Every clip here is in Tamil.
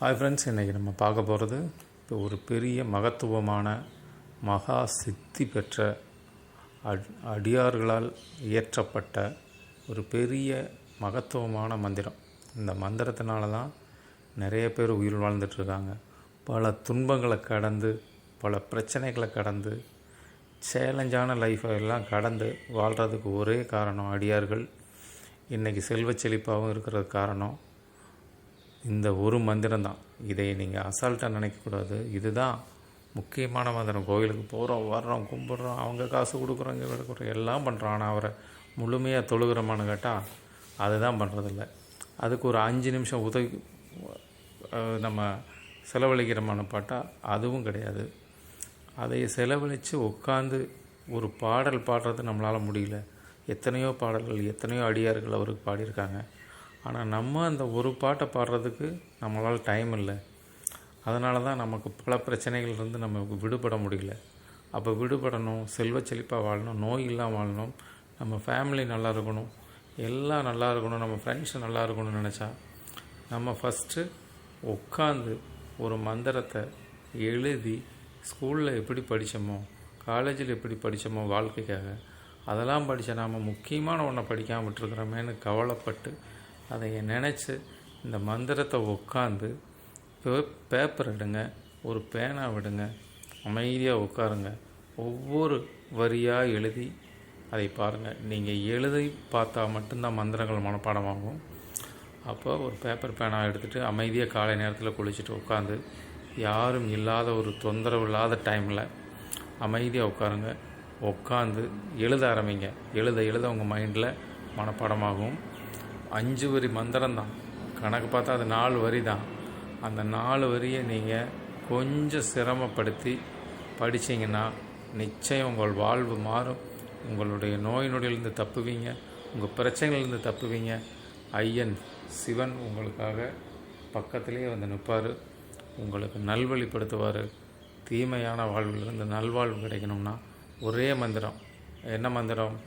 ஹாய் ஃப்ரெண்ட்ஸ், இன்றைக்கி நம்ம பார்க்க போகிறது ஒரு பெரிய மகத்துவமான மகா சித்தி பெற்ற அடியார்களால் இயற்றப்பட்ட ஒரு பெரிய மகத்துவமான மந்திரம். இந்த மந்திரத்தினால தான் நிறைய பேர் உயிர் வாழ்ந்துட்டுருக்காங்க. பல துன்பங்களை கடந்து, பல பிரச்சனைகளை கடந்து, சேலஞ்சான லைஃப்பை எல்லாம் கடந்து வாழ்கிறதுக்கு ஒரே காரணம் அடியார்கள். இன்றைக்கி செல்வ செழிப்பாகவும் இருக்கிறதுக்கு காரணம் இந்த ஒரு மந்திரம் தான். இதை நீங்கள் அசால்ட்டாக நினைக்கக்கூடாது. இதுதான் முக்கியமான மந்திரம். கோயிலுக்கு போகிறோம், வர்றோம், கும்பிட்றோம், அவங்க காசு கொடுக்குறோம், இங்கே கொடுக்குறோம், எல்லாம் பண்ணுறோம். ஆனால் அவரை முழுமையாக தொழுகிறோமான்னு கேட்டால் அதுதான் பண்ணுறதில்ல. அதுக்கு ஒரு 5 நிமிஷம் உதவி நம்ம செலவழிக்கிறோமான்னு பார்த்தா அதுவும் கிடையாது. அதை செலவழித்து உட்காந்து ஒரு பாடல் பாடுறது நம்மளால் முடியல. எத்தனையோ பாடல்கள், எத்தனையோ அடியார்கள் அவருக்கு பாடியிருக்காங்க. ஆனால் நம்ம அந்த ஒரு பாட்டை பாடுறதுக்கு நம்மளால் டைம் இல்லை. அதனால தான் நமக்கு பல பிரச்சனைகள் இருந்து நமக்கு விடுபட முடியல. அப்போ விடுபடணும், செல்வ செழிப்பாக வாழணும், நோய் இல்லாமல் வாழணும், நம்ம ஃபேமிலி நல்லா இருக்கணும், எல்லாம் நல்லா இருக்கணும், நம்ம ஃப்ரெண்ட்ஸு நல்லா இருக்கணும்னு நினச்சா நம்ம ஃபஸ்ட்டு உட்காந்து ஒரு மந்திரத்தை எழுதி, ஸ்கூலில் எப்படி படித்தோமோ, காலேஜில் எப்படி படித்தோமோ வாழ்க்கைக்காக, அதெல்லாம் படித்த நாம் முக்கியமான ஒன்றை படிக்காமல் விட்டுருக்குறோமேனு கவலைப்பட்டு அதை நினச்சி இந்த மந்திரத்தை உட்காந்து பேப்பர் எடுங்க, ஒரு பேனா விடுங்க, அமைதியாக உட்காருங்க, ஒவ்வொரு வரியாக எழுதி அதை பாருங்கள். நீங்கள் எழுதி பார்த்தா மட்டும்தான் மந்திரங்கள் மனப்பாடமாகும். அப்போ ஒரு பேப்பர் பேனா எடுத்துகிட்டு அமைதியாக காலை நேரத்தில் குளிச்சுட்டு உட்காந்து, யாரும் இல்லாத ஒரு தொந்தரவு இல்லாத டைமில் அமைதியாக உட்காருங்க. உட்காந்து எழுத ஆரம்பிங்க. எழுத உங்கள் மைண்டில் மனப்பாடமாகும். 5 வரி மந்திரம்தான். கணக்கு பார்த்தா அது 4 வரி தான். அந்த 4 வரியை நீங்கள் கொஞ்சம் சிரமப்படுத்தி படித்தீங்கன்னா நிச்சயம் உங்கள் வாழ்வு மாறும். உங்களுடைய நோய் நொடியிலிருந்து தப்புவீங்க, உங்கள் பிரச்சனையிலேருந்து தப்புவீங்க. ஐயன் சிவன் உங்களுக்காக பக்கத்திலே வந்து நிற்பார், உங்களுக்கு நல்வழிப்படுத்துவார். தீமையான வாழ்விலிருந்து நல்வாழ்வு கிடைக்கணும்னா ஒரே மந்திரம். என்ன மந்திரம்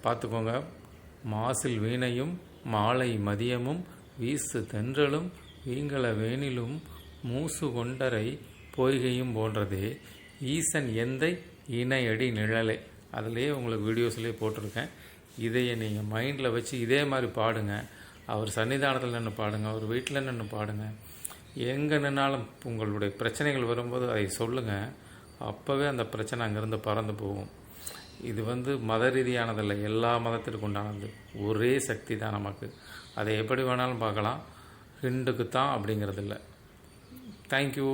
பார்த்துக்கோங்க. மாசில் வீணையும் மாலை மதியமும் வீசு தென்றலும் வீங்கள வேனிலும் மூசு கொண்டரை பொய்கையும் போன்றதே ஈசன் எந்தை இணையடி நிழலை. அதிலே உங்களுக்கு வீடியோஸ்லேயே போட்டிருக்கேன். இதையை நீங்கள் மைண்டில் வச்சு இதே மாதிரி பாடுங்க. அவர் சன்னிதானத்தில் நின்று பாடுங்க, அவர் வீட்டில் நின்று பாடுங்க. எங்கே நின்னாலும் உங்களுடைய பிரச்சனைகள் வரும்போது அதை சொல்லுங்கள். அப்போவே அந்த பிரச்சனை அங்கேருந்து பறந்து போகும். இது மத ரீதியானதில்லை, எல்லா மதத்திற்கு உண்டானது. ஒரே சக்தி தான் நமக்கு. அதை எப்படி வேணாலும் பார்க்கலாம். ஹிண்டுக்கு தான் அப்படிங்கிறது இல்லை. தேங்க்யூ.